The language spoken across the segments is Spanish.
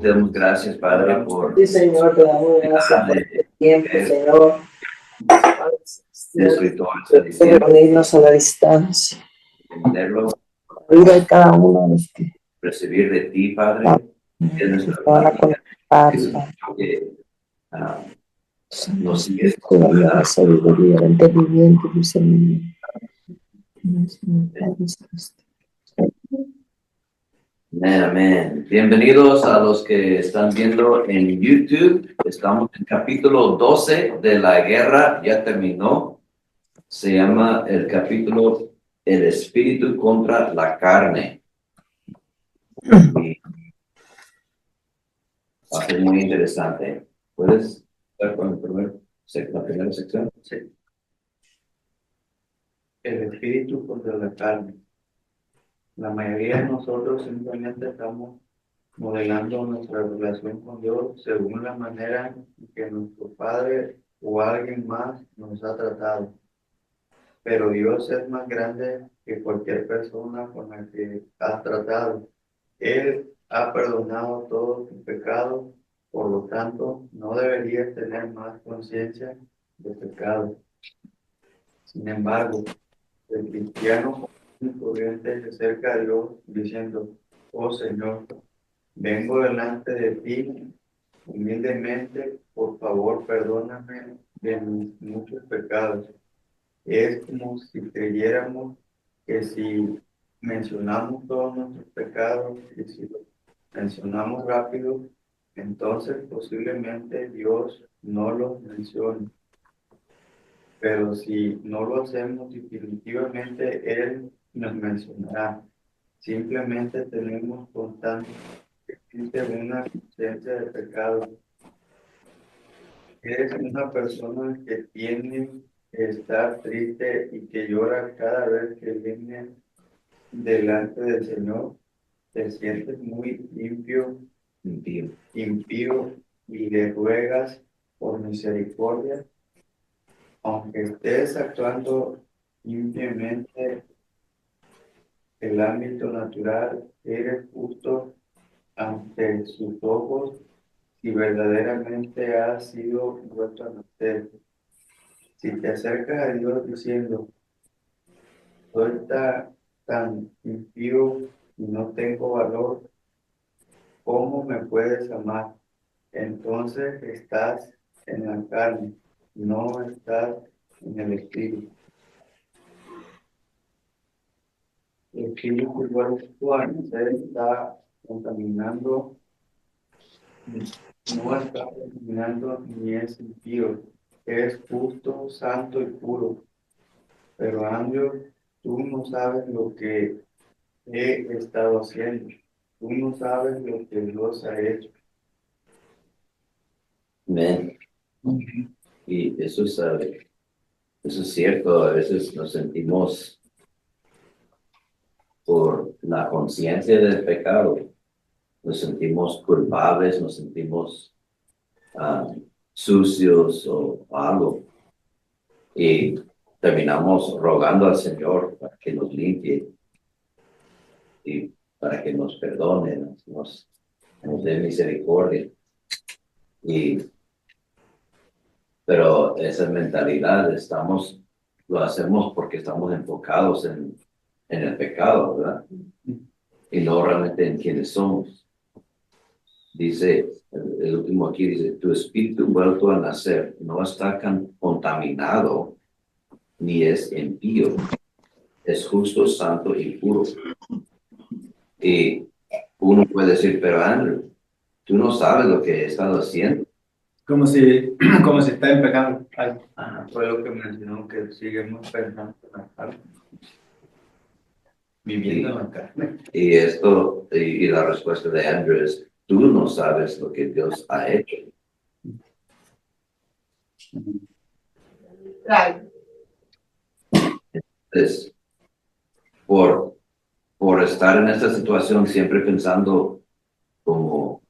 te damos gracias, Padre, por Sí, Señor, te damos gracias por este tiempo, Señor. Reunirnos a la distancia. entenderlo, Ayuda a cada uno de los que recibir de ti, Padre, que nuestra van a conectar. que Nos sigues con la sabiduría, el entendimiento y discernimiento. Amén, amén. Bienvenidos a los que están viendo en YouTube. Estamos en capítulo 12 de la guerra, ya terminó. Se llama el capítulo El espíritu contra la carne. Y va a ser muy interesante. ¿Puedes estar con la primera sección? Sí. El espíritu contra la carne. La mayoría de nosotros simplemente estamos modelando nuestra relación con Dios según la manera en que nuestro Padre o alguien más nos ha tratado. Pero Dios es más grande que cualquier persona con la que has tratado. Él ha perdonado todos tus pecados, por lo tanto, no deberías tener más conciencia de pecado. Sin embargo, el cristiano corriente se acerca a Dios diciendo: oh Señor, vengo delante de ti humildemente, por favor perdóname de mis muchos pecados. Es como si creyéramos que si mencionamos todos nuestros pecados y si los mencionamos rápido, entonces posiblemente Dios no los mencione. Pero si no lo hacemos definitivamente, Él nos mencionará. Simplemente tenemos constantemente una conciencia de pecado. Eres una persona que tiene que estar triste y que llora cada vez que viene delante del Señor. Te sientes muy impío y le ruegas por misericordia. Aunque estés actuando limpiamente el ámbito natural, eres justo ante sus ojos si verdaderamente has sido vuelto a nacer. Si te acercas a Dios diciendo: soy tan impío y no tengo valor, ¿cómo me puedes amar? Entonces estás en la carne, no estás en el espíritu. El espíritu igual se está contaminando, no está contaminando ni es impío, es justo, santo y puro. Pero Andrew, tú no sabes lo que he estado haciendo, tú no sabes lo que Dios ha hecho. Amén. Y eso es cierto. A veces nos sentimos por la conciencia del pecado. Nos sentimos culpables, nos sentimos sucios o algo. Y terminamos rogando al Señor para que nos limpie y para que nos perdone, nos dé misericordia. Pero esa mentalidad lo hacemos porque estamos enfocados en el pecado, ¿verdad? Y no realmente en quiénes somos. Dice, el último aquí dice: tu espíritu vuelto a nacer no está contaminado ni es impío, es justo, santo y puro. Y uno puede decir: pero Andrew, tú no sabes lo que he estado haciendo. Como si está en pecado. Fue lo que mencionó, que seguimos pensando en la carne, viviendo en la carne. Y la respuesta de Andrew es: tú no sabes lo que Dios ha hecho. Entonces, por estar en esta situación siempre pensando como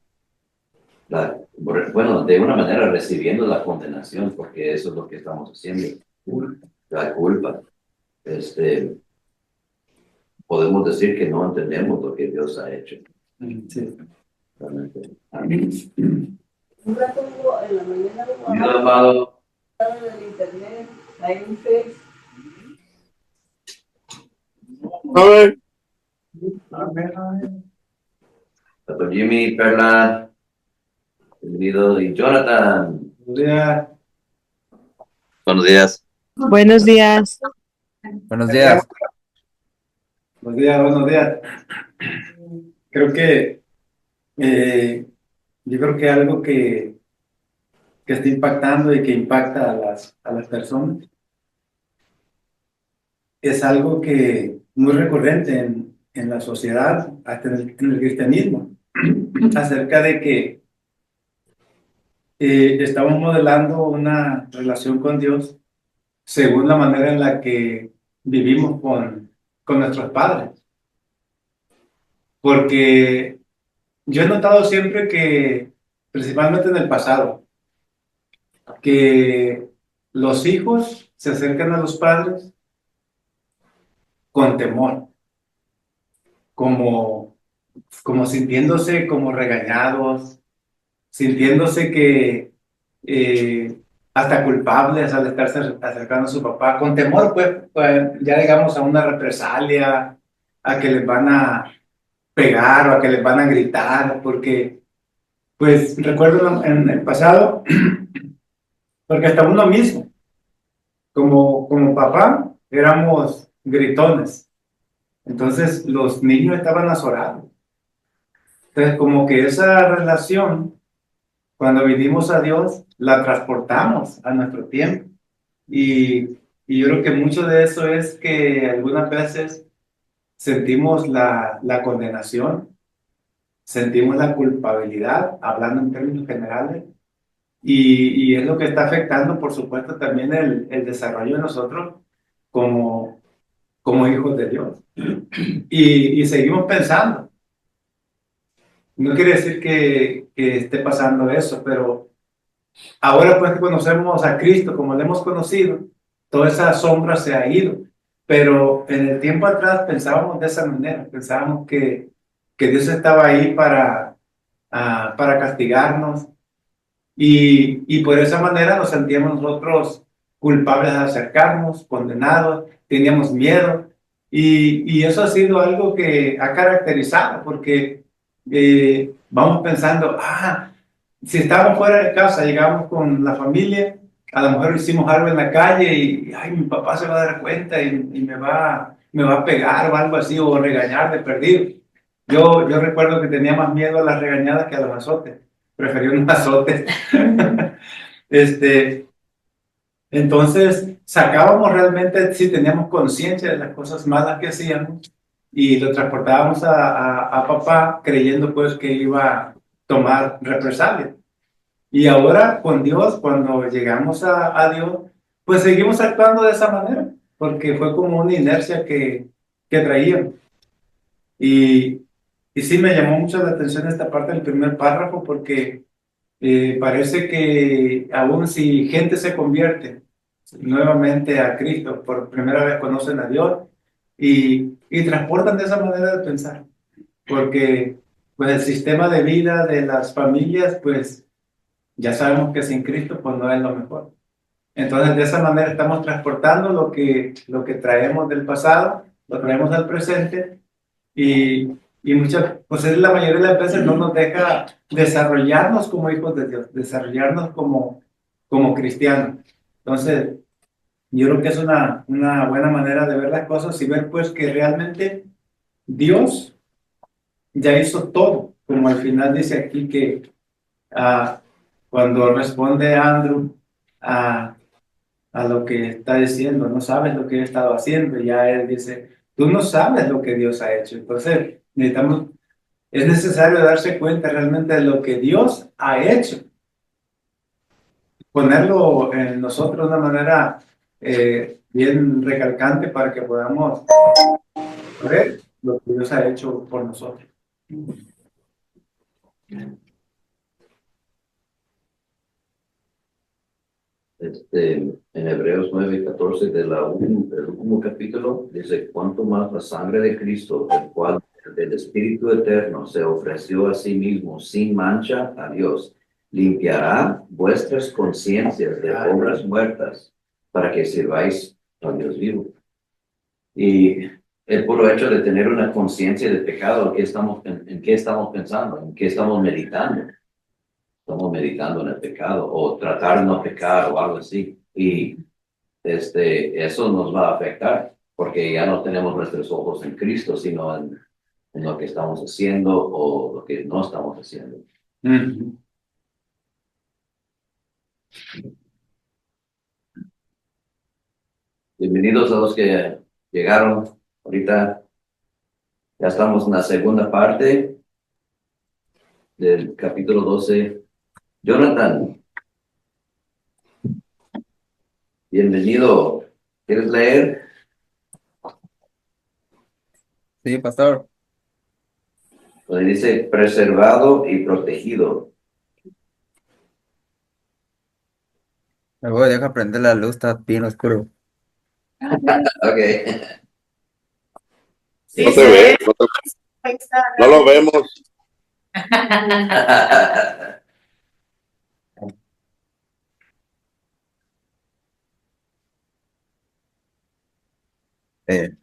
de una manera recibiendo la condenación, porque eso es lo que estamos haciendo, la culpa. Podemos decir que no entendemos lo que Dios ha hecho. Sí. Realmente. Amén. Un rato en la mañana Dios amado, del internet, hay un Face. Pastor Jimmy, Perla, bienvenido, y Jonathan. Buenos días. Buenos días. Buenos días. Buenos días. Buenos días, buenos días. Creo que yo creo que algo que está impactando y que impacta a las personas es algo que muy recurrente en la sociedad, hasta en el cristianismo, acerca de que estamos modelando una relación con Dios según la manera en la que vivimos con nuestros padres. Porque yo he notado siempre que, principalmente en el pasado, que los hijos se acercan a los padres con temor, como, como sintiéndose como regañados, sintiéndose que hasta culpables al estarse acercando a su papá, con temor, pues ya digamos a una represalia, a que les van a pegar o a que les van a gritar, porque, pues recuerdo en el pasado, porque hasta uno mismo, como papá, éramos gritones. Entonces los niños estaban azorados. Entonces como que esa relación, cuando vinimos a Dios, la transportamos a nuestro tiempo. Y yo creo que mucho de eso es que algunas veces sentimos la condenación, sentimos la culpabilidad, hablando en términos generales, y es lo que está afectando, por supuesto, también el desarrollo de nosotros como hijos de Dios. Y seguimos pensando. No quiere decir que esté pasando eso, pero ahora pues que conocemos a Cristo como lo hemos conocido, toda esa sombra se ha ido. Pero en el tiempo atrás pensábamos de esa manera, pensábamos que Dios estaba ahí para castigarnos, y por esa manera nos sentíamos nosotros culpables de acercarnos, condenados, teníamos miedo. Y eso ha sido algo que ha caracterizado, porque vamos pensando, si estábamos fuera de casa, llegamos con la familia, a lo mejor hicimos algo en la calle y ay, mi papá se va a dar cuenta y me va a pegar o algo así, o regañar de perdido. Yo recuerdo que tenía más miedo a las regañadas que a los azotes. Preferí un azote. Este, entonces, sacábamos realmente, sí, teníamos conciencia de las cosas malas que hacíamos y lo transportábamos a papá creyendo pues que iba a tomar represalias. Y ahora con Dios, cuando llegamos a Dios, pues seguimos actuando de esa manera, porque fue como una inercia que traíamos. Y, y sí me llamó mucho la atención esta parte del primer párrafo, porque parece que aún si gente se convierte nuevamente a Cristo, por primera vez conocen a Dios y transportan de esa manera de pensar, porque pues el sistema de vida de las familias, pues ya sabemos que sin Cristo pues no es lo mejor. Entonces de esa manera estamos transportando lo que traemos del pasado, lo traemos al presente, y muchas, pues es la mayoría de las veces no nos deja desarrollarnos como hijos de Dios, desarrollarnos como cristianos. Entonces, yo creo que es una buena manera de ver las cosas y ver pues que realmente Dios ya hizo todo, como al final dice aquí que cuando responde Andrew a, a lo que está diciendo, no sabes lo que he estado haciendo, y ya él dice, tú no sabes lo que Dios ha hecho. Entonces, es necesario darse cuenta realmente de lo que Dios ha hecho, ponerlo en nosotros de una manera bien recalcante para que podamos ver lo que Dios ha hecho por nosotros. En Hebreos 9:14 del último capítulo, dice, cuánto más la sangre de Cristo, el cual del Espíritu Eterno se ofreció a sí mismo sin mancha a Dios, limpiará vuestras conciencias de obras muertas para que sirváis a Dios vivo. Y el puro hecho de tener una conciencia de pecado, ¿en qué estamos pensando? ¿En qué estamos meditando? Estamos meditando en el pecado o tratar de no pecar o algo así. Y eso nos va a afectar porque ya no tenemos nuestros ojos en Cristo, sino en lo que estamos haciendo o lo que no estamos haciendo. Ujú. Bienvenidos a los que llegaron. Ahorita ya estamos en la segunda parte del capítulo 12. Jonathan, bienvenido. ¿Quieres leer? Sí, pastor. Donde dice preservado y protegido. Me voy, deja prender la luz, está bien oscuro. Ok. No te ve, no lo vemos. Eh,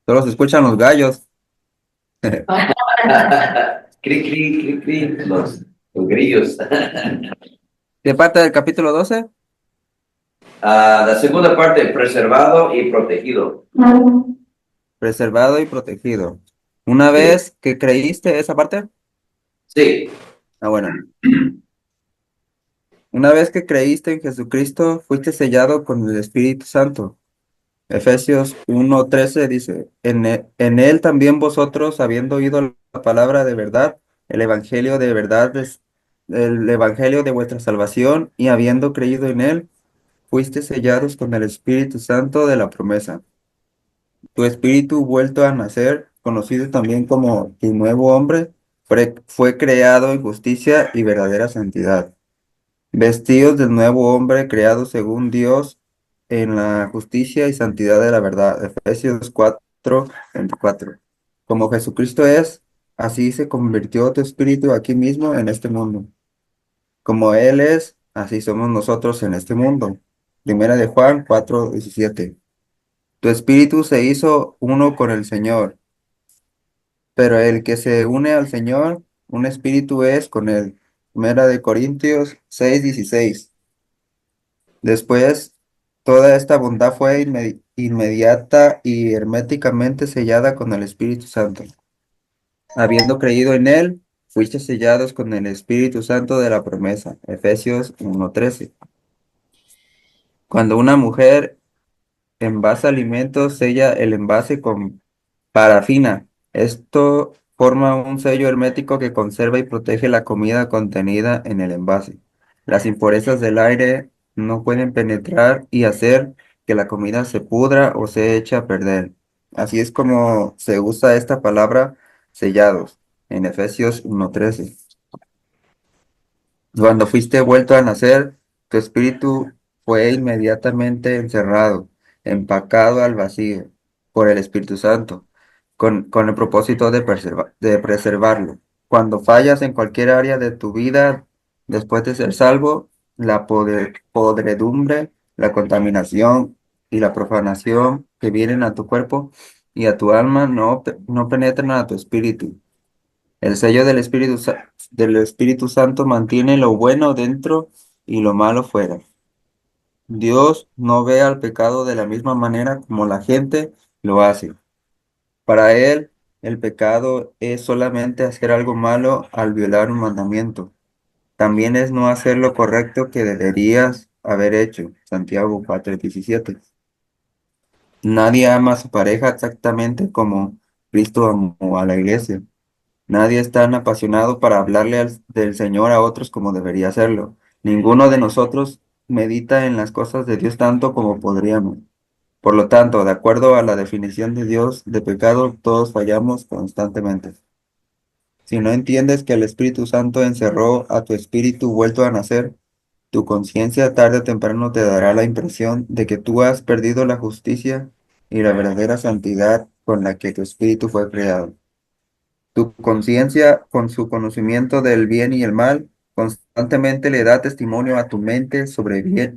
Solo se escuchan los gallos. Cri, cri, cri, cri. Los grillos. ¿Qué parte del capítulo 12? La segunda parte, preservado y protegido. Preservado y protegido. Una Sí. vez que creíste esa parte, Sí. bueno. Una vez que creíste en Jesucristo, fuiste sellado con el Espíritu Santo. Efesios 1:13 dice, en él también vosotros, habiendo oído la palabra de verdad, el evangelio de verdad, el evangelio de vuestra salvación, y habiendo creído en él, fuiste sellados con el Espíritu Santo de la promesa. Tu espíritu vuelto a nacer, conocido también como tu nuevo hombre, fue creado en justicia y verdadera santidad. Vestidos del nuevo hombre creado según Dios en la justicia y santidad de la verdad. Efesios 4:24. Como Jesucristo es, así se convirtió tu espíritu aquí mismo en este mundo. Como Él es, así somos nosotros en este mundo. Primera de Juan 4:17. Tu espíritu se hizo uno con el Señor, pero el que se une al Señor, un espíritu es con Él. Primera de Corintios 6:16. Después, toda esta bondad fue inmediata y herméticamente sellada con el Espíritu Santo. Habiendo creído en él, fuiste sellados con el Espíritu Santo de la promesa. Efesios 1:13. Cuando una mujer envasa alimentos, sella el envase con parafina. Esto forma un sello hermético que conserva y protege la comida contenida en el envase. Las impurezas del aire no pueden penetrar y hacer que la comida se pudra o se eche a perder. Así es como se usa esta palabra sellados en Efesios 1:13. Cuando fuiste vuelto a nacer, tu espíritu fue inmediatamente encerrado, empacado al vacío por el Espíritu Santo, con el propósito de preservarlo. Cuando fallas en cualquier área de tu vida después de ser salvo, la podredumbre, la contaminación y la profanación que vienen a tu cuerpo y a tu alma no penetran a tu espíritu. El sello del Espíritu Santo mantiene lo bueno dentro y lo malo fuera. Dios no ve al pecado de la misma manera como la gente lo hace. Para Él, el pecado es solamente hacer algo malo al violar un mandamiento. También es no hacer lo correcto que deberías haber hecho. Santiago 4:17. Nadie ama a su pareja exactamente como Cristo amó a la iglesia. Nadie es tan apasionado para hablarle del Señor a otros como debería hacerlo. Ninguno de nosotros medita en las cosas de Dios tanto como podríamos. Por lo tanto, de acuerdo a la definición de Dios de pecado, todos fallamos constantemente. Si no entiendes que el Espíritu Santo encerró a tu espíritu vuelto a nacer, Tu conciencia tarde o temprano te dará la impresión de que tú has perdido la justicia y la verdadera santidad con la que tu espíritu fue creado. Tu conciencia, con su conocimiento del bien y el mal, constantemente le da testimonio a tu mente sobre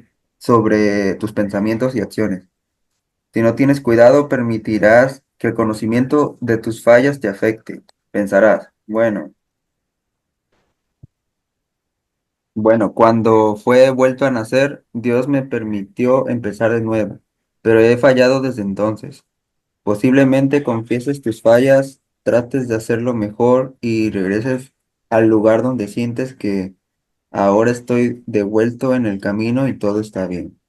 tus pensamientos y acciones. Si no tienes cuidado, permitirás que el conocimiento de tus fallas te afecte. Pensarás, bueno, cuando fue vuelto a nacer, Dios me permitió empezar de nuevo, pero he fallado desde entonces. Posiblemente confieses tus fallas, trates de hacerlo mejor y regreses al lugar donde sientes que ahora estoy devuelto en el camino y todo está bien.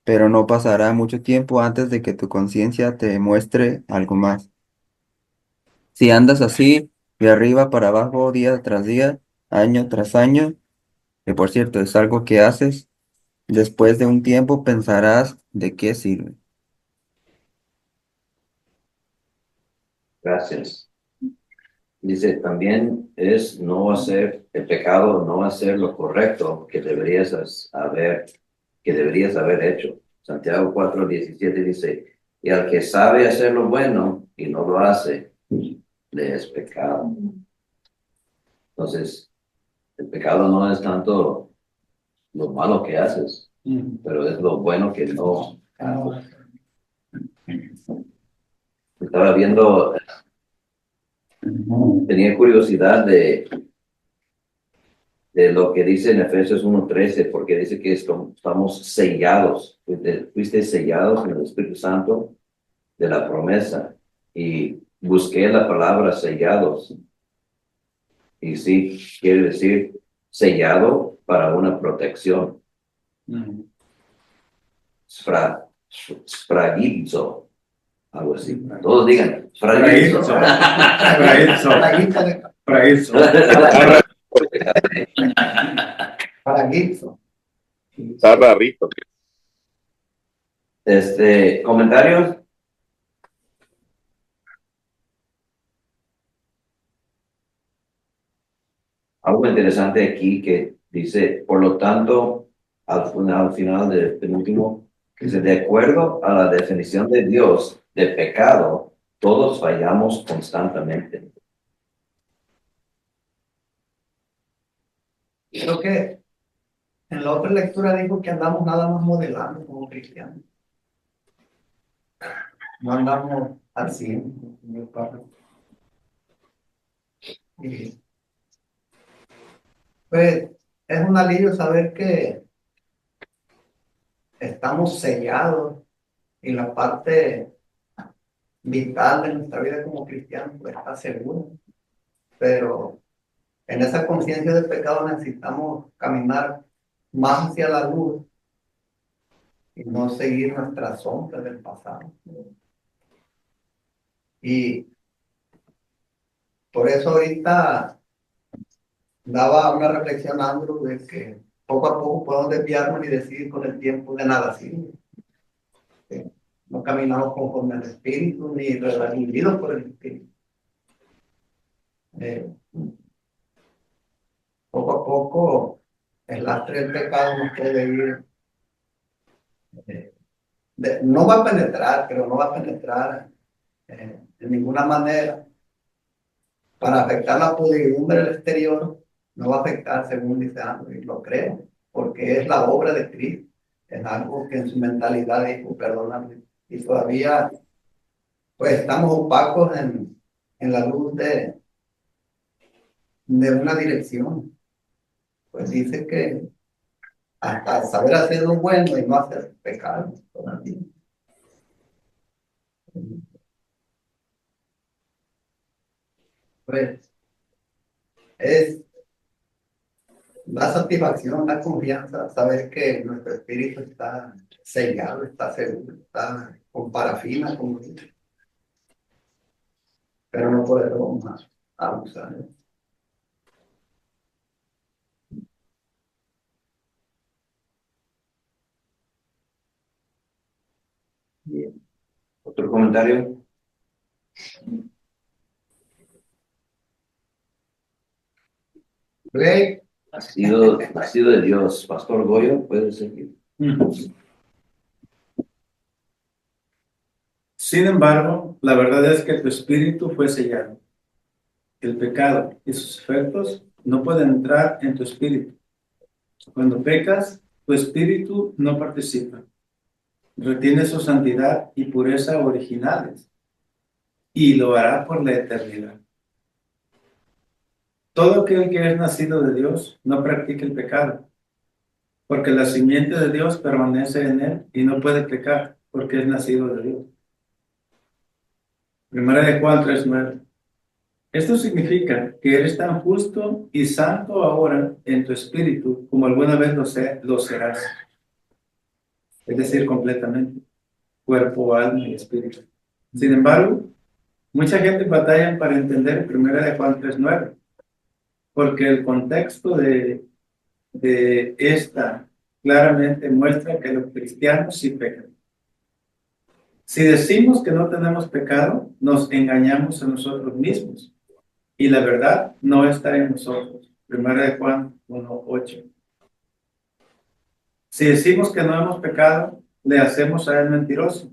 Pero no pasará mucho tiempo antes de que tu conciencia te muestre algo más. Si andas así, de arriba para abajo, día tras día, año tras año, que por cierto es algo que haces, después de un tiempo pensarás de qué sirve. Gracias. Dice, también es no hacer el pecado, no hacer lo correcto que deberías haber hecho. Santiago 4:17 dice, y al que sabe hacer lo bueno y no lo hace, le es pecado. Entonces, el pecado no es tanto lo malo que haces, pero es lo bueno que no haces. Estaba viendo, tenía curiosidad de lo que dice en Efesios 1:13, porque dice que estamos sellados, fuiste sellados en el Espíritu Santo de la promesa. Y busqué la palabra sellados, y sí, quiere decir sellado para una protección. Sfra, sfragizo, algo así. Todos digan, sfragizo. Fraízo. Para Gibson. Está rarito. Comentarios. Algo interesante aquí que dice, por lo tanto, al final del penúltimo, dice, de acuerdo a la definición de Dios de pecado, todos fallamos constantemente. Creo que en la otra lectura dijo que andamos nada más modelando como cristianos. No andamos al 100, mi padre. Y pues es un alivio saber que estamos sellados y la parte vital de nuestra vida como cristianos pues está segura. Pero en esa conciencia del pecado necesitamos caminar más hacia la luz y no seguir nuestra sombra del pasado. Y por eso ahorita daba una reflexión a Andrew de que poco a poco podemos desviarnos y decidir con el tiempo de nada sirve. No caminamos conforme al Espíritu ni redimidos por el Espíritu. Poco a poco el lastre del pecado nos puede ir. No va a penetrar, pero no va a penetrar de ninguna manera para afectar la pudridumbre del exterior. No va a afectar, según dice Andrew, y lo creo, porque es la obra de Cristo. Es algo que en su mentalidad dijo, perdóname. Y todavía, pues estamos opacos en la luz de una dirección. Pues dice que hasta saber hacer lo bueno y no hacer pecado todavía. Pues es la satisfacción, la confianza, saber que nuestro espíritu está sellado, está seguro, está con parafina, como dice. Pero no podemos abusar. Bien. ¿Otro comentario? Greg, nacido de Dios. Pastor Goyo, puede seguir. Sin embargo, la verdad es que tu espíritu fue sellado. El pecado y sus efectos no pueden entrar en tu espíritu. Cuando pecas, tu espíritu no participa. Retiene su santidad y pureza originales y lo hará por la eternidad. Todo aquel que es nacido de Dios no practica el pecado, porque la simiente de Dios permanece en él y no puede pecar, porque es nacido de Dios. Primera de Juan 3:9. Esto significa que eres tan justo y santo ahora en tu espíritu como alguna vez lo serás. Es decir, completamente, cuerpo, alma y espíritu. Sin embargo, mucha gente batalla para entender Primera de Juan 3:9, porque el contexto de esta claramente muestra que los cristianos sí pecan. Si decimos que no tenemos pecado, nos engañamos a nosotros mismos y la verdad no está en nosotros. Primera de Juan 1:8. Si decimos que no hemos pecado, le hacemos a él mentiroso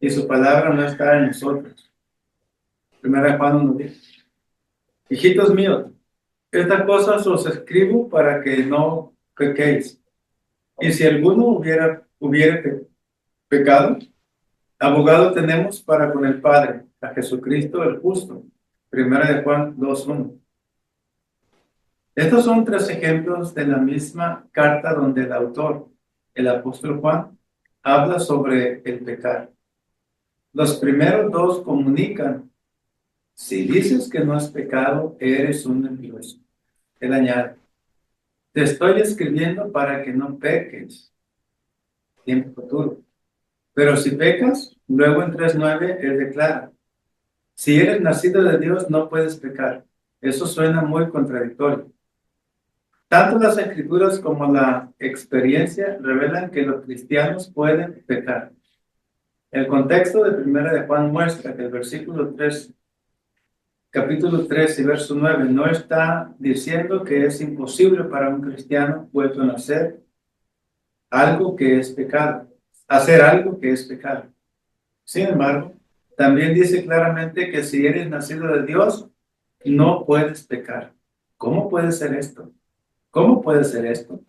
y su palabra no está en nosotros. Primera de Juan 1:10. Hijitos míos, estas cosas os escribo para que no pequéis. Y si alguno hubiere pecado, abogado tenemos para con el Padre, a Jesucristo el justo. Primera de Juan 2:1. Estos son 3 ejemplos de la misma carta donde el autor, el apóstol Juan, habla sobre el pecado. Los primeros 2 comunican: si dices que no has pecado, eres un mentiroso. Él añade: te estoy escribiendo para que no peques. Tiempo futuro. Pero si pecas, luego en 3:9 él declara: si eres nacido de Dios, no puedes pecar. Eso suena muy contradictorio. Tanto las escrituras como la experiencia revelan que los cristianos pueden pecar. El contexto de Primera de Juan muestra que el versículo 3, capítulo 3 y verso 9 no está diciendo que es imposible para un cristiano vuelto a nacer algo que es pecado, hacer algo que es pecado. Sin embargo, también dice claramente que si eres nacido de Dios, no puedes pecar. ¿Cómo puede ser esto? ¿Cómo puede ser esto?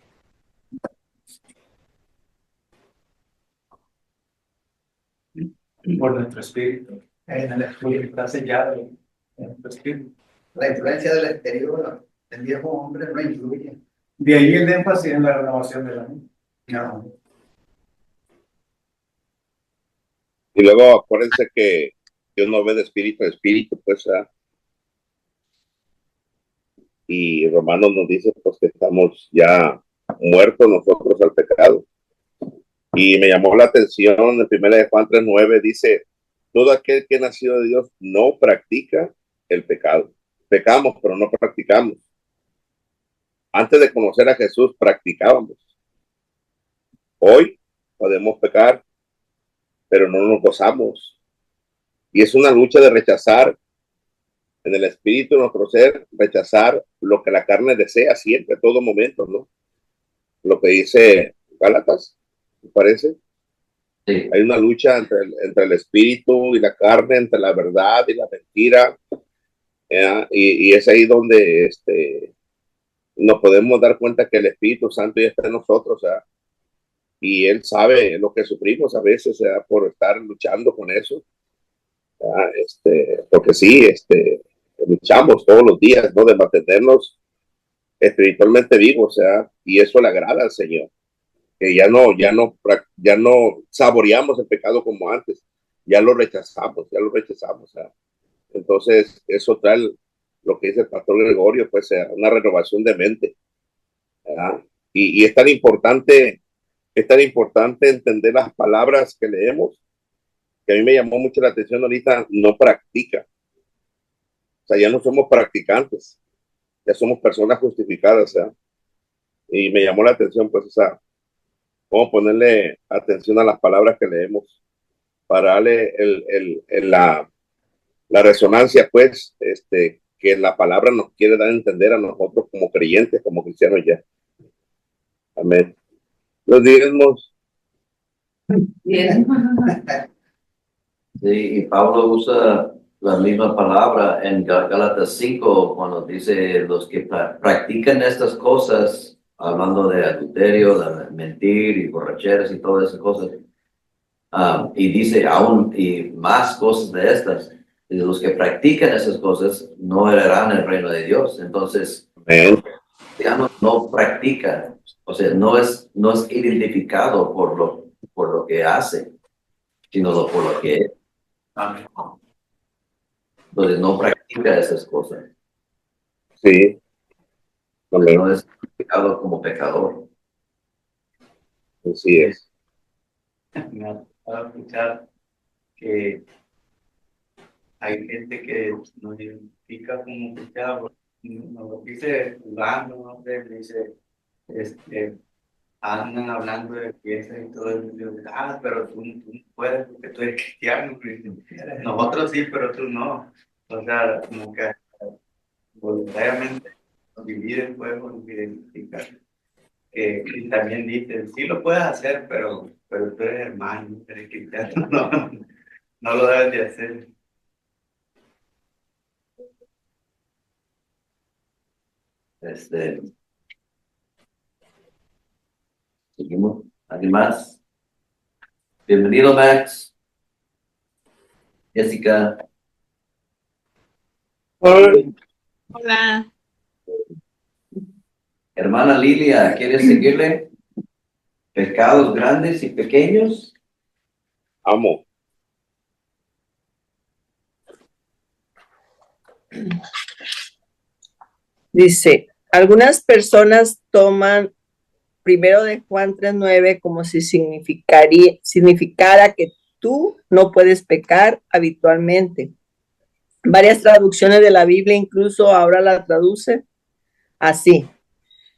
Por nuestro espíritu. En el espíritu está sellado en nuestro espíritu. La influencia del exterior, el viejo hombre no influye. De ahí el énfasis en la renovación de la mente. No. Y luego acuérdense que Dios no ve de espíritu a espíritu, pues, y Romanos nos dice pues que estamos ya muertos nosotros al pecado. Y me llamó la atención en 1 de Juan 3:9 dice: todo aquel que ha nacido de Dios no practica el pecado. Pecamos, pero no practicamos. Antes de conocer a Jesús, practicábamos. Hoy podemos pecar, pero no nos gozamos. Y es una lucha de rechazar en el espíritu de nuestro ser, rechazar lo que la carne desea siempre, a todo momento, ¿no? Lo que dice Gálatas, ¿me parece? Sí. Hay una lucha entre el espíritu y la carne, entre la verdad y la mentira. Y es ahí donde nos podemos dar cuenta que el Espíritu Santo ya está en nosotros, y Él sabe lo que sufrimos a veces por estar luchando con eso. Porque sí, luchamos todos los días, ¿no? De mantenernos espiritualmente vivos, y eso le agrada al Señor. Que ya no saboreamos el pecado como antes, ya lo rechazamos. Entonces, eso trae lo que dice el pastor Gregorio, pues una renovación de mente, ¿verdad? Y es tan importante entender las palabras que leemos, que a mí me llamó mucho la atención ahorita: no practica. O sea, ya no somos practicantes, ya somos personas justificadas, y me llamó la atención, pues, cómo ponerle atención a las palabras que leemos para darle la resonancia, pues, que la palabra nos quiere dar a entender a nosotros como creyentes, como cristianos ya. Amén. Los diezmos. Sí, y Pablo usa la misma palabra en Gálatas 5 cuando dice los que practican estas cosas, hablando de adulterio, de mentir y borracheras y todas esas cosas. Y dice aún y más cosas de estas. Y los que practican esas cosas no heredarán el reino de Dios. Entonces, Amén. digamos, no practica, o sea, no es identificado por lo que hace, sino por lo que es. Amén. Entonces no practica esas cosas. Sí. Entonces, Amén. no es identificado como pecador. Así es. Me ha tocado escuchar que hay gente que nos identifica como cristianos, nos lo dice jugando, no sé, me dice, andan hablando de fiestas y todo eso, y yo, pero tú no puedes porque tú eres cristiano, nosotros sí, pero tú no. O sea, como que voluntariamente nos dividen, podemos identificar. Y también dicen, sí lo puedes hacer, pero tú eres hermano, eres cristiano, no lo debes de hacer. Seguimos. ¿Alguien más? Bienvenido, Max. Jessica. Hola. Hermana Lilia, ¿quieres seguirle? Pecados grandes y pequeños. Amo. Dice, algunas personas toman primero de Juan 3:9 como si significara que tú no puedes pecar habitualmente. Varias traducciones de la Biblia incluso ahora la traducen así.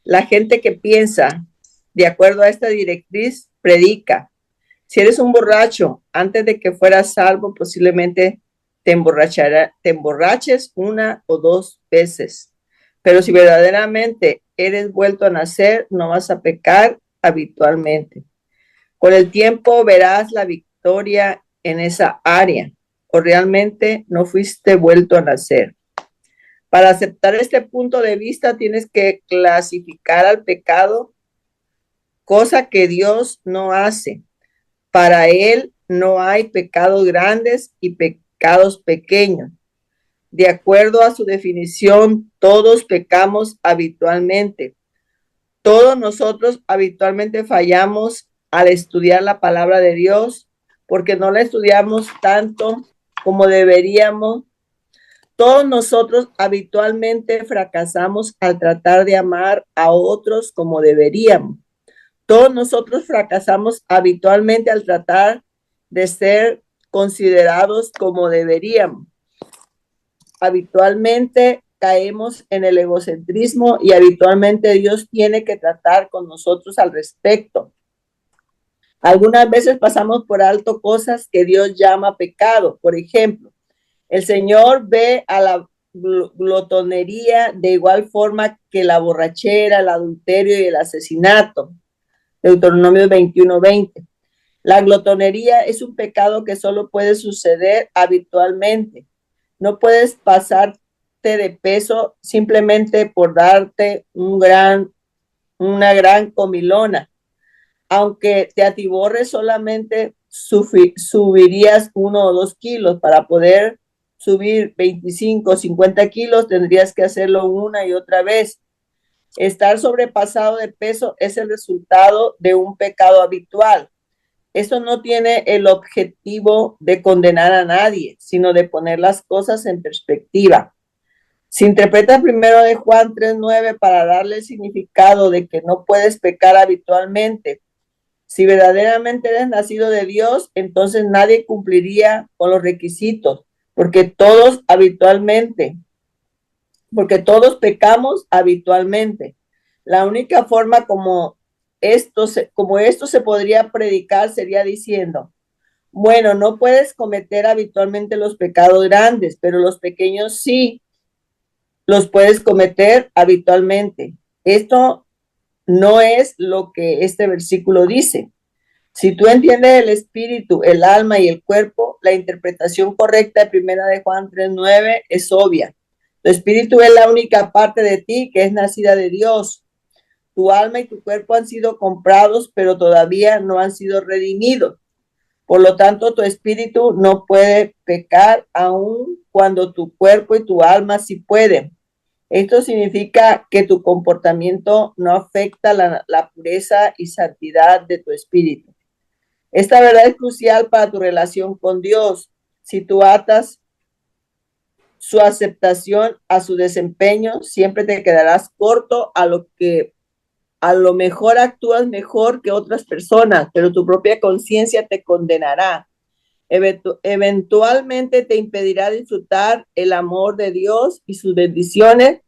La gente que piensa de acuerdo a esta directriz predica. Si eres un borracho, antes de que fueras salvo, posiblemente te emborraches una o dos veces. Pero si verdaderamente eres vuelto a nacer, no vas a pecar habitualmente. Con el tiempo verás la victoria en esa área, o realmente no fuiste vuelto a nacer. Para aceptar este punto de vista, tienes que clasificar al pecado, cosa que Dios no hace. Para Él no hay pecados grandes y pecados pequeños. De acuerdo a su definición, todos pecamos habitualmente. Todos nosotros habitualmente fallamos al estudiar la palabra de Dios porque no la estudiamos tanto como deberíamos. Todos nosotros habitualmente fracasamos al tratar de amar a otros como deberíamos. Todos nosotros fracasamos habitualmente al tratar de ser considerados como deberíamos. Habitualmente caemos en el egocentrismo y habitualmente Dios tiene que tratar con nosotros al respecto. Algunas veces pasamos por alto cosas que Dios llama pecado. Por ejemplo, el Señor ve a la glotonería de igual forma que la borrachera, el adulterio y el asesinato. Deuteronomio 21:20. La glotonería es un pecado que solo puede suceder habitualmente. No puedes pasarte de peso simplemente por darte una gran comilona. Aunque te atiborres, solamente subirías 1 o 2 kilos. Para poder subir 25 o 50 kilos, tendrías que hacerlo una y otra vez. Estar sobrepasado de peso es el resultado de un pecado habitual. Eso no tiene el objetivo de condenar a nadie, sino de poner las cosas en perspectiva. Si interpretas primero de Juan 3:9 para darle el significado de que no puedes pecar habitualmente, si verdaderamente eres nacido de Dios, entonces nadie cumpliría con los requisitos, porque todos pecamos habitualmente. La única forma como esto se podría predicar sería diciendo, bueno, no puedes cometer habitualmente los pecados grandes, pero los pequeños sí. los puedes cometer habitualmente. Esto no es lo que este versículo dice. Si tú entiendes el espíritu, el alma y el cuerpo, la interpretación correcta de 1 de Juan 3:9 es obvia. Tu espíritu es la única parte de ti que es nacida de Dios. Tu alma y tu cuerpo han sido comprados, pero todavía no han sido redimidos. Por lo tanto, tu espíritu no puede pecar aun cuando tu cuerpo y tu alma sí pueden. Esto significa que tu comportamiento no afecta la pureza y santidad de tu espíritu. Esta verdad es crucial para tu relación con Dios. Si tú atas su aceptación a su desempeño, siempre te quedarás corto a lo mejor actúas mejor que otras personas, pero tu propia conciencia te condenará. Eventualmente te impedirá disfrutar el amor de Dios y sus bendiciones,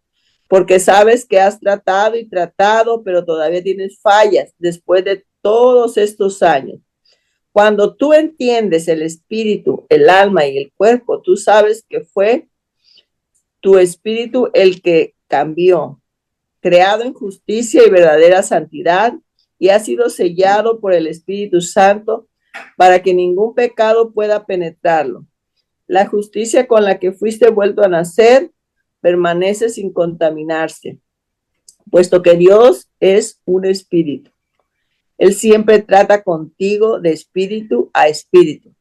porque sabes que has tratado y tratado, pero todavía tienes fallas después de todos estos años. Cuando tú entiendes el espíritu, el alma y el cuerpo, tú sabes que fue tu espíritu el que cambió, creado en justicia y verdadera santidad, y ha sido sellado por el Espíritu Santo para que ningún pecado pueda penetrarlo. La justicia con la que fuiste vuelto a nacer permanece sin contaminarse, puesto que Dios es un espíritu. Él siempre trata contigo de espíritu a espíritu.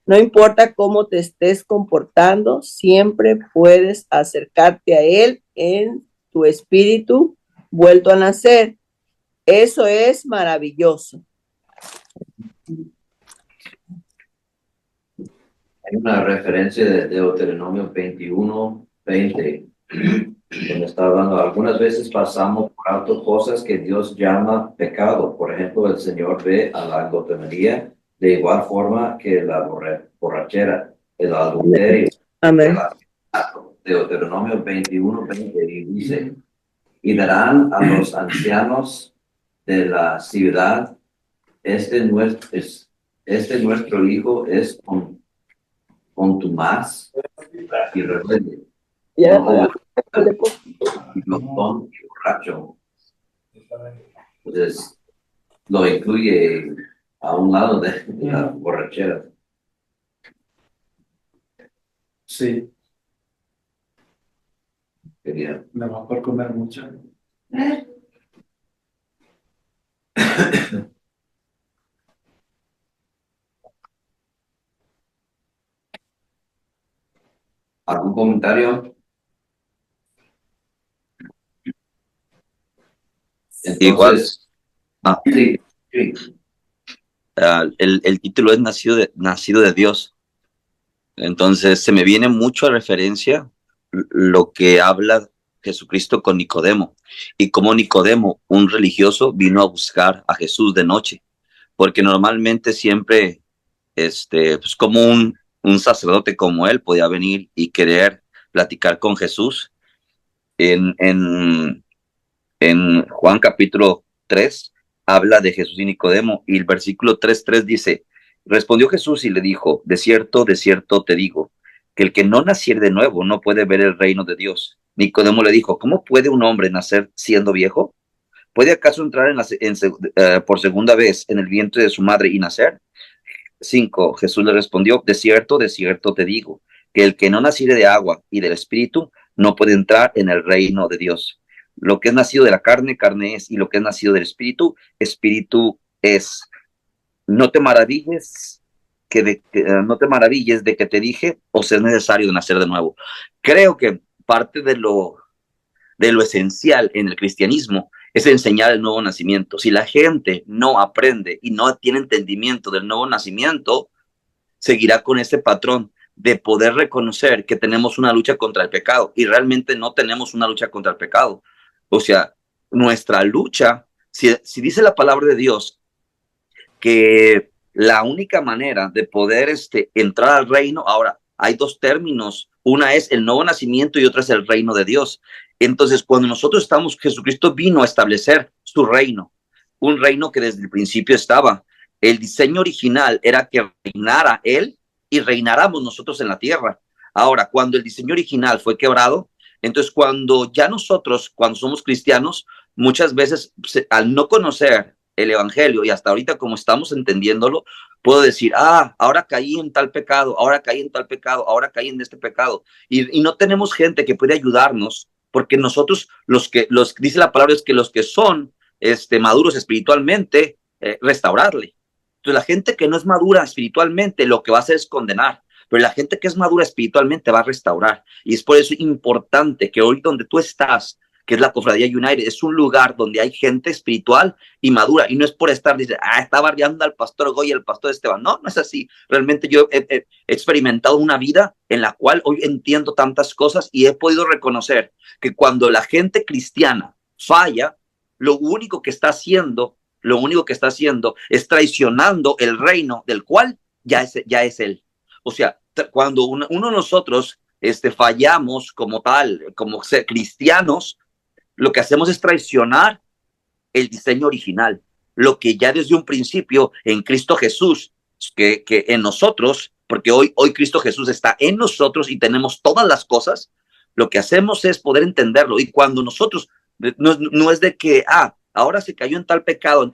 No importa cómo te estés comportando, siempre puedes acercarte a Él en tu espíritu vuelto a nacer. Eso es maravilloso. Hay una referencia de Deuteronomio 21:20, donde está hablando, algunas veces pasamos por alto cosas que Dios llama pecado. Por ejemplo, el Señor ve a la glotonería de igual forma que la borrachera, el adulterio. Amén. Deuteronomio 21:20 y dice, y darán a los ancianos de la ciudad, este nuestro hijo es contumaz y rebelde, Ya, y glotón y borracho. Entonces, lo incluye a un lado de la borrachera. Sí, Quería. mejor por comer mucho. ¿Algún comentario? Igual, Entonces, sí. el título es nacido de Dios. Entonces se me viene mucho a referencia lo que habla Jesucristo con Nicodemo y cómo Nicodemo, un religioso, vino a buscar a Jesús de noche, porque normalmente siempre, pues como un sacerdote como él podía venir y querer platicar con Jesús. En Juan capítulo 3 habla de Jesús y Nicodemo, y el versículo 3:3 dice, respondió Jesús y le dijo, de cierto te digo, que el que no naciere de nuevo no puede ver el reino de Dios. Nicodemo le dijo, ¿cómo puede un hombre nacer siendo viejo? ¿Puede acaso entrar por segunda vez en el vientre de su madre y nacer? 5. Jesús le respondió, de cierto te digo, que el que no naciere de agua y del espíritu no puede entrar en el reino de Dios. Lo que es nacido de la carne, carne es, y lo que es nacido del espíritu, espíritu es. No te maravilles no te maravilles de que te dije, o sea, es necesario nacer de nuevo. Creo que parte de lo esencial en el cristianismo es enseñar el nuevo nacimiento. Si la gente no aprende y no tiene entendimiento del nuevo nacimiento, seguirá con ese patrón de poder reconocer que tenemos una lucha contra el pecado, y realmente no tenemos una lucha contra el pecado. O sea, nuestra lucha, si dice la palabra de Dios que la única manera de poder entrar al reino, ahora hay dos términos, una es el nuevo nacimiento y otra es el reino de Dios. Entonces, cuando nosotros estamos, Jesucristo vino a establecer su reino, un reino que desde el principio estaba. El diseño original era que reinara Él y reináramos nosotros en la tierra. Ahora, cuando el diseño original fue quebrado, Entonces, cuando somos cristianos, muchas veces al no conocer el evangelio y hasta ahorita como estamos entendiéndolo, puedo decir, ahora caí en tal pecado, ahora caí en tal pecado, ahora caí en este pecado. Y no tenemos gente que puede ayudarnos, porque nosotros, dice la palabra, es que los que son maduros espiritualmente, restaurarle. Entonces, la gente que no es madura espiritualmente, lo que va a hacer es condenar. Pero la gente que es madura espiritualmente va a restaurar. Y es por eso importante que hoy donde tú estás, que es la Cofradía United, es un lugar donde hay gente espiritual y madura. Y no es por estar, dice, está barriando al pastor Goy y al pastor Esteban. No, no es así. Realmente yo he experimentado una vida en la cual hoy entiendo tantas cosas y he podido reconocer que cuando la gente cristiana falla, lo único que está haciendo es traicionando el reino del cual ya es él. O sea, cuando uno de nosotros fallamos como tal, como ser cristianos, lo que hacemos es traicionar el diseño original, lo que ya desde un principio en Cristo Jesús, que en nosotros, porque hoy Cristo Jesús está en nosotros y tenemos todas las cosas, lo que hacemos es poder entenderlo. Y cuando nosotros, no es de que, ahora se cayó en tal pecado,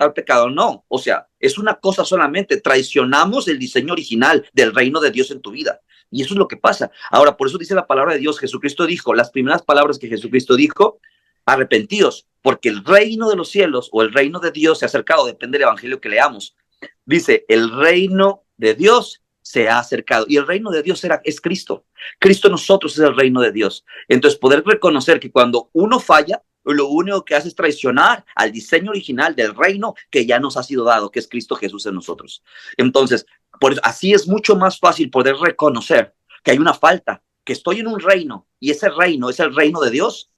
no. O sea, es una cosa solamente, traicionamos el diseño original del reino de Dios en tu vida. Y eso es lo que pasa. Ahora, por eso dice la palabra de Dios, Jesucristo dijo, las primeras palabras que Jesucristo dijo, arrepentidos, porque el reino de los cielos o el reino de Dios se ha acercado, depende del evangelio que leamos. Dice, el reino de Dios se ha acercado y el reino de Dios es Cristo. Cristo nosotros es el reino de Dios. Entonces, poder reconocer que cuando uno falla, lo único que hace es traicionar al diseño original del reino que ya nos ha sido dado, que es Cristo Jesús en nosotros. Entonces, por eso, así es mucho más fácil poder reconocer que hay una falta, que estoy en un reino y ese reino es el reino de Dios,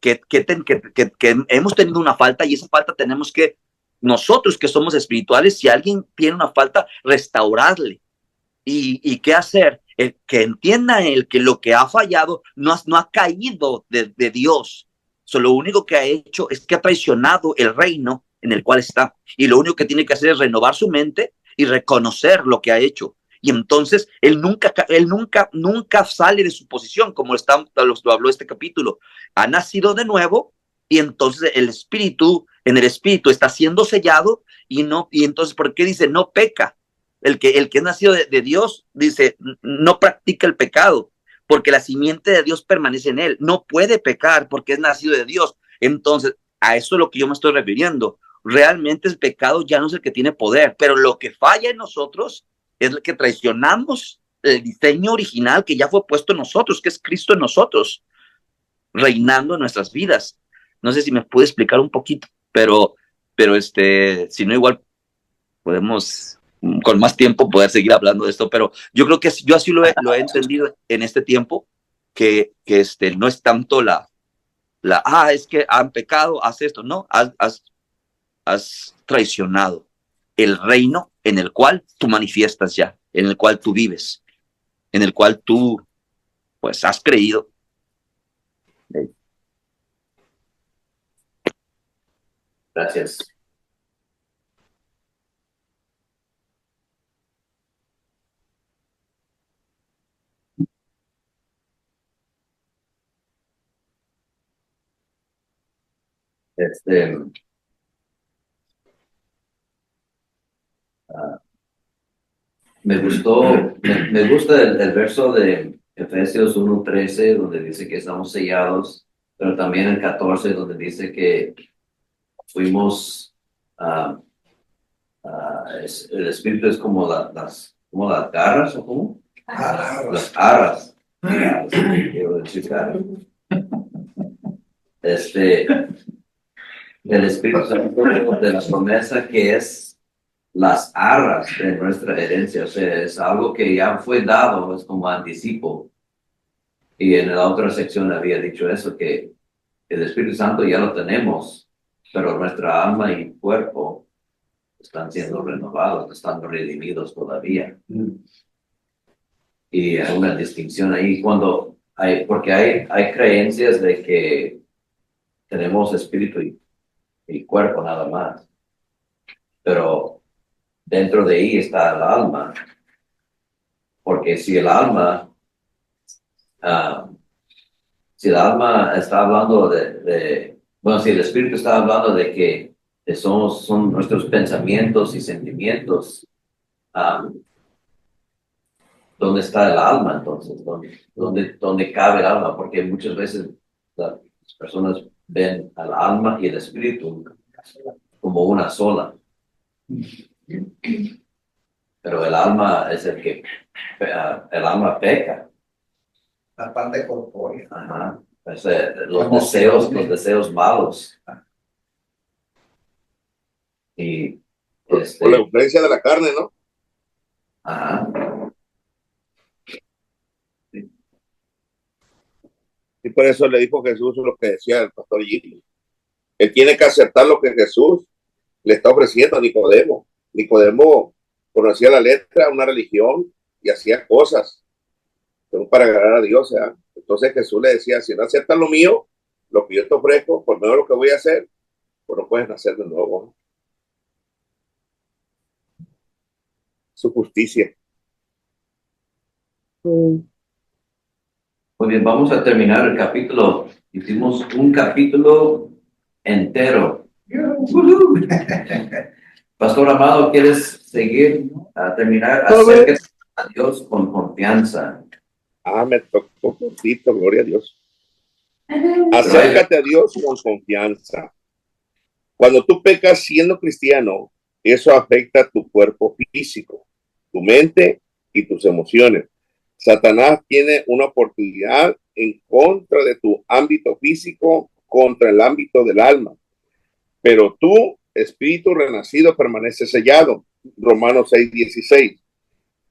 que hemos tenido una falta y esa falta tenemos que, nosotros que somos espirituales, si alguien tiene una falta, restaurarle. ¿Y qué hacer? Que entienda él que lo que ha fallado no ha caído de Dios. Lo único que ha hecho es que ha traicionado el reino en el cual está. Y lo único que tiene que hacer es renovar su mente y reconocer lo que ha hecho. Y entonces él nunca sale de su posición, como lo habló este capítulo. Ha nacido de nuevo y entonces en el espíritu está siendo sellado y entonces, ¿por qué dice no peca? El que es nacido de Dios, dice, no practica el pecado, porque la simiente de Dios permanece en él. No puede pecar porque es nacido de Dios. Entonces, a eso es lo que yo me estoy refiriendo. Realmente el pecado ya no es el que tiene poder, pero lo que falla en nosotros es el que traicionamos el diseño original que ya fue puesto en nosotros, que es Cristo en nosotros, reinando en nuestras vidas. No sé si me puede explicar un poquito, pero si no, igual podemos con más tiempo poder seguir hablando de esto, pero yo creo que yo así lo he entendido en este tiempo, que no es tanto es que han pecado, haz esto, no, has traicionado el reino en el cual tú manifiestas ya, en el cual tú vives, en el cual tú, pues, has creído. Gracias. Me gusta el verso de Efesios 1:13, donde dice que estamos sellados, pero también el 14, donde dice que fuimos, el espíritu es como como las garras, ¿o cómo? Las arras. Quiero decir garras. El Espíritu Santo de la promesa que es las arras de nuestra herencia, o sea, es algo que ya fue dado, es como anticipo. Y en la otra sección había dicho eso, que el Espíritu Santo ya lo tenemos, pero nuestra alma y cuerpo están siendo renovados, están redimidos todavía. Y hay una distinción ahí porque hay creencias de que tenemos espíritu y cuerpo nada más, pero dentro de ahí está el alma, porque si el alma Si el alma está hablando bueno, si el espíritu está hablando de que son nuestros pensamientos y sentimientos, ¿dónde está el alma entonces? ¿Dónde cabe el alma? Porque muchas veces las personas ven al alma y el espíritu como una sola. Pero el alma es el alma peca. La parte corpórea. Ajá. Los deseos malos. Y Por la influencia de la carne, ¿no? ajá. Y por eso le dijo Jesús lo que decía el pastor Gil. Él tiene que aceptar lo que Jesús le está ofreciendo a Nicodemo. Nicodemo conocía la letra, una religión, y hacía cosas para agradar a Dios. ¿Eh? Entonces Jesús le decía, si no aceptas lo mío, lo que yo te ofrezco, por menos lo que voy a hacer, pues no puedes nacer de nuevo. Su justicia. Muy bien, vamos a terminar el capítulo. Hicimos un capítulo entero. Pastor Amado, ¿quieres seguir a terminar? Acérquese a Dios con confianza. Me tocó poquito, gloria a Dios. Acércate a Dios con confianza. Cuando tú pecas siendo cristiano, eso afecta tu cuerpo físico, tu mente y tus emociones. Satanás tiene una oportunidad en contra de tu ámbito físico, contra el ámbito del alma. Pero tú, espíritu renacido, permanece sellado. Romanos 6:16.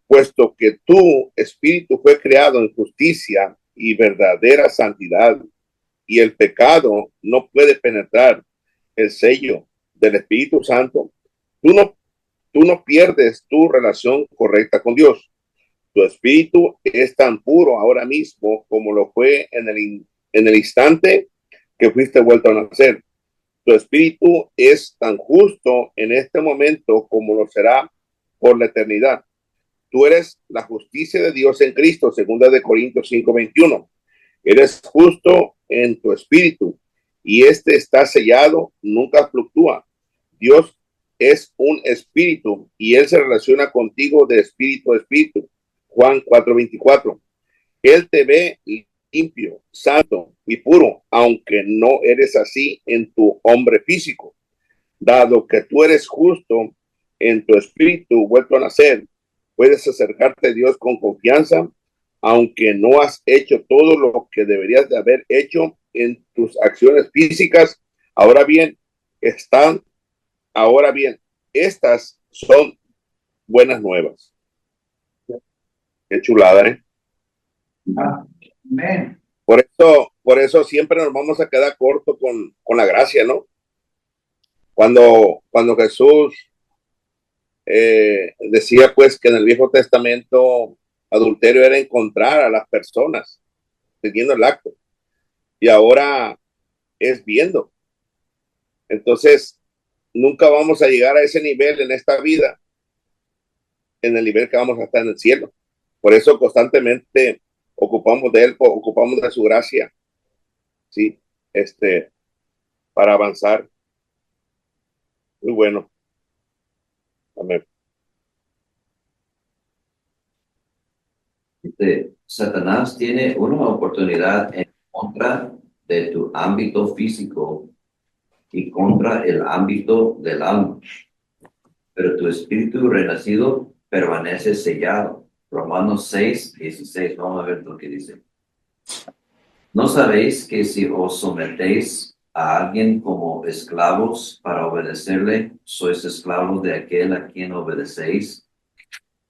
Puesto que tu espíritu fue creado en justicia y verdadera santidad, y el pecado no puede penetrar el sello del Espíritu Santo, tú no pierdes tu relación correcta con Dios. Tu espíritu es tan puro ahora mismo como lo fue en el instante que fuiste vuelto a nacer. Tu espíritu es tan justo en este momento como lo será por la eternidad. Tú eres la justicia de Dios en Cristo, 2 Corintios 5:21. Eres justo en tu espíritu y este está sellado, nunca fluctúa. Dios es un espíritu y él se relaciona contigo de espíritu a espíritu. Juan 4:24. Él te ve limpio, santo y puro, aunque no eres así en tu hombre físico. Dado que tú eres justo en tu espíritu vuelto a nacer, puedes acercarte a Dios con confianza, aunque no has hecho todo lo que deberías de haber hecho en tus acciones físicas. Ahora bien, estas son buenas nuevas. Qué chulada, ¿eh? Amén. Por eso siempre nos vamos a quedar corto con la gracia, ¿no? Cuando Jesús decía pues que en el Viejo Testamento adulterio era encontrar a las personas teniendo el acto y ahora es viendo. Entonces nunca vamos a llegar a ese nivel en esta vida, en el nivel que vamos a estar en el cielo. Por eso constantemente ocupamos de él, ocupamos de su gracia, sí, para avanzar. Muy bueno. Amén. Satanás tiene una oportunidad en contra de tu ámbito físico y contra el ámbito del alma. Pero tu espíritu renacido permanece sellado. Romanos 6:16. Vamos a ver lo que dice. ¿No sabéis que si os sometéis a alguien como esclavos para obedecerle, sois esclavos de aquel a quien obedecéis,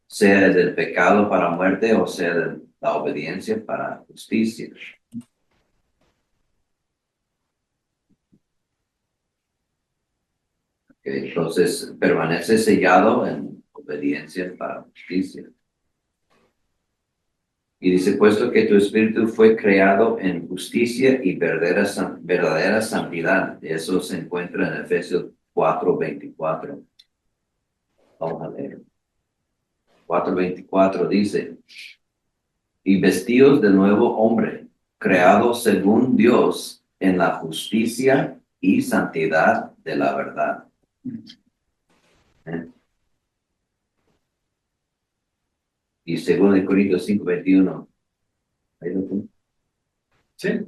sea del pecado para muerte o sea de la obediencia para justicia? Entonces permanece sellado en obediencia para justicia. Y dice, puesto que tu espíritu fue creado en justicia y verdadera santidad. Eso se encuentra en Efesios 4:24. Vamos a leer. 4:24 dice, y vestidos de nuevo hombre, creados según Dios en la justicia y santidad de la verdad. ¿Eh? Y según el Corintios 5:21. Ahí lo tengo. Sí.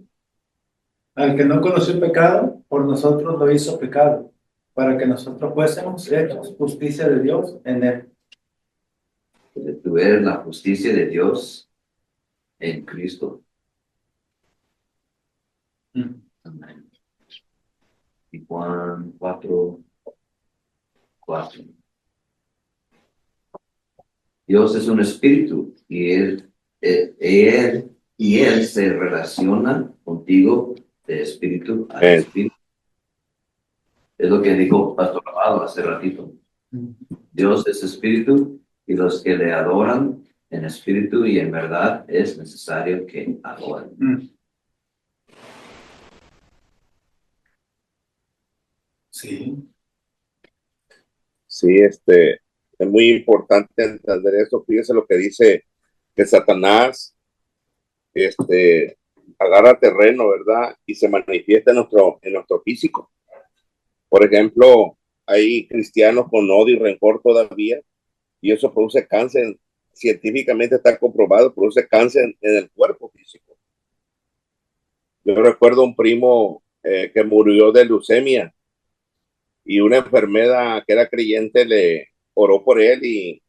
Al que no conoció pecado, por nosotros lo hizo pecado, para que nosotros fuésemos hechos justicia de Dios en él. Tú eres la justicia de Dios en Cristo. Amén. Y Juan 4:4. Dios es un espíritu y él se relaciona contigo de espíritu a Amén. espíritu. Es lo que dijo Pastor Amado hace ratito. Dios es espíritu y los que le adoran en espíritu y en verdad es necesario que adoren. Sí. Sí, es muy importante entender eso. Fíjese lo que dice que Satanás, agarra terreno, ¿verdad? Y se manifiesta en nuestro físico. Por ejemplo, hay cristianos con odio y rencor todavía, y eso produce cáncer. Científicamente está comprobado, produce cáncer en el cuerpo físico. Yo recuerdo un primo que murió de leucemia y una enfermera que era creyente le oró por él y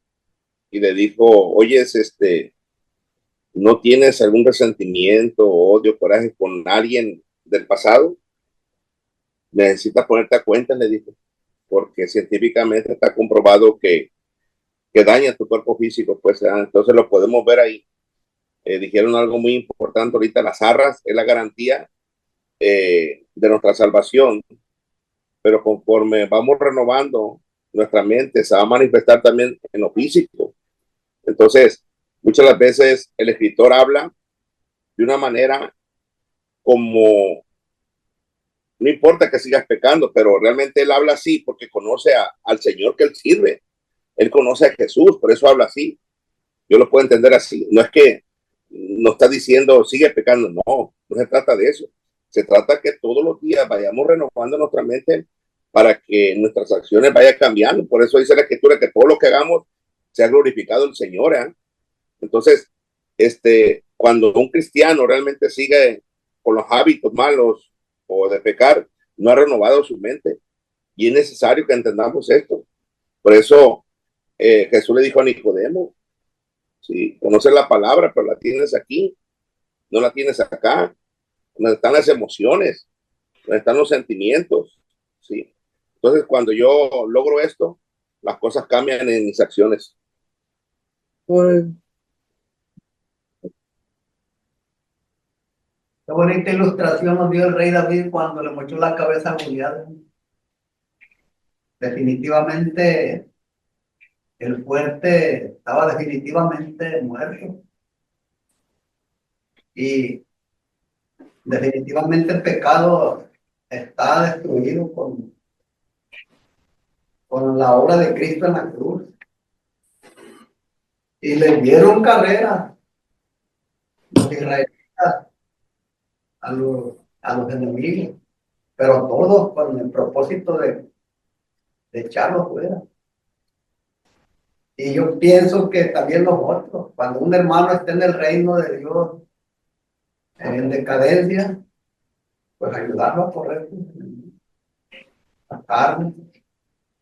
le dijo, oyes, ¿no tienes algún resentimiento, odio, coraje con alguien del pasado? Necesitas ponerte a cuenta, le dijo, porque científicamente está comprobado que daña tu cuerpo físico, pues entonces lo podemos ver ahí. Dijeron algo muy importante ahorita, las arras es la garantía de nuestra salvación, pero conforme vamos renovando nuestra mente, se va a manifestar también en lo físico. Entonces, muchas las veces el escritor habla de una manera como, no importa que sigas pecando, pero realmente él habla así porque conoce al Señor que él sirve. Él conoce a Jesús, por eso habla así. Yo lo puedo entender así. No es que nos está diciendo sigue pecando, no se trata de eso. Se trata que todos los días vayamos renovando nuestra mente para que nuestras acciones vayan cambiando. Por eso dice la Escritura que todo lo que hagamos sea glorificado el Señor. Entonces, cuando un cristiano realmente sigue con los hábitos malos o de pecar, no ha renovado su mente. Y es necesario que entendamos esto. Por eso Jesús le dijo a Nicodemo, sí, conoces la palabra, pero la tienes aquí, no la tienes acá, donde están las emociones, donde están los sentimientos, sí. Entonces, cuando yo logro esto, las cosas cambian en mis acciones. Qué bonita ilustración nos dio el rey David cuando le mochó la cabeza a Goliat. Definitivamente, el fuerte estaba definitivamente muerto. Y definitivamente el pecado está destruido con la obra de Cristo en la cruz. Y le dieron carrera los israelitas a los enemigos, pero todos con el propósito de echarlos fuera. Y yo pienso que también los otros, cuando un hermano está en el reino de Dios en decadencia, pues ayudarlo a correr la carne,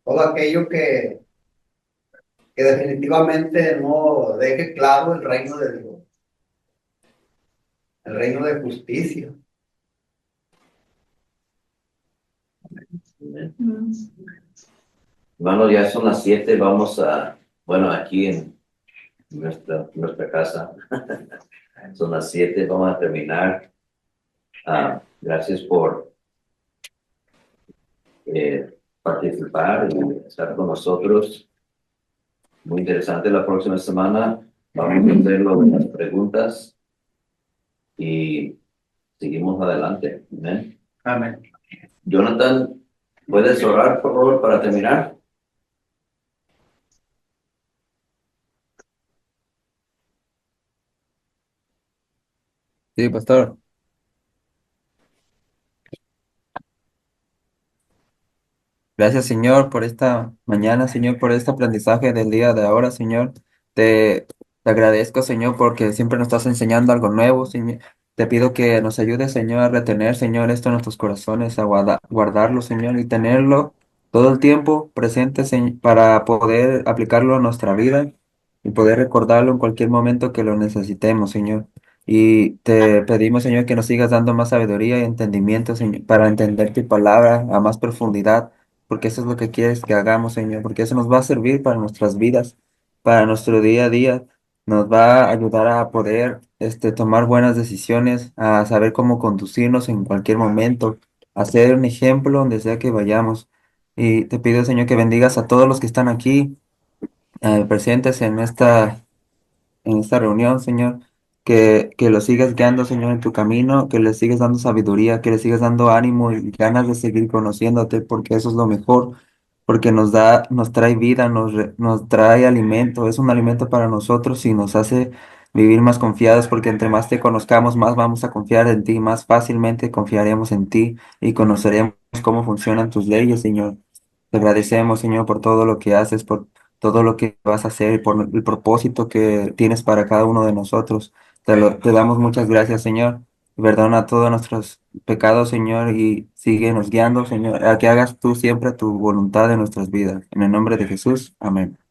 todo aquello que definitivamente no deje claro el reino de Dios, el reino de justicia. Hermano, ya son las 7, vamos bueno, aquí en nuestra casa, son las 7, vamos a terminar. Gracias por participar y estar con nosotros. Muy interesante. La próxima semana vamos a hacer las preguntas y seguimos adelante. Amén. Amén. Jonathan, ¿puedes orar, por favor, para terminar? Sí, pastor. Gracias, Señor, por esta mañana, Señor, por este aprendizaje del día de ahora, Señor. Te agradezco, Señor, porque siempre nos estás enseñando algo nuevo, Señor. Te pido que nos ayudes, Señor, a retener, Señor, esto en nuestros corazones, a guardarlo, Señor, y tenerlo todo el tiempo presente, Señor, para poder aplicarlo a nuestra vida y poder recordarlo en cualquier momento que lo necesitemos, Señor. Y te pedimos, Señor, que nos sigas dando más sabiduría y entendimiento, Señor, para entender tu palabra a más profundidad, porque eso es lo que quieres que hagamos, Señor, porque eso nos va a servir para nuestras vidas, para nuestro día a día, nos va a ayudar a poder tomar buenas decisiones, a saber cómo conducirnos en cualquier momento, a ser un ejemplo donde sea que vayamos. Y te pido, Señor, que bendigas a todos los que están aquí presentes en esta reunión, Señor, que lo sigas guiando, Señor, en tu camino, que le sigas dando sabiduría, que le sigas dando ánimo y ganas de seguir conociéndote, porque eso es lo mejor, porque nos trae vida, nos trae alimento, es un alimento para nosotros y nos hace vivir más confiados, porque entre más te conozcamos, más vamos a confiar en ti, más fácilmente confiaremos en ti y conoceremos cómo funcionan tus leyes, Señor. Te agradecemos, Señor, por todo lo que haces, por todo lo que vas a hacer, por el propósito que tienes para cada uno de nosotros. Te damos muchas gracias, Señor. Perdona todos nuestros pecados, Señor, y síguenos guiando, Señor, a que hagas tú siempre tu voluntad en nuestras vidas. En el nombre de Jesús. Amén.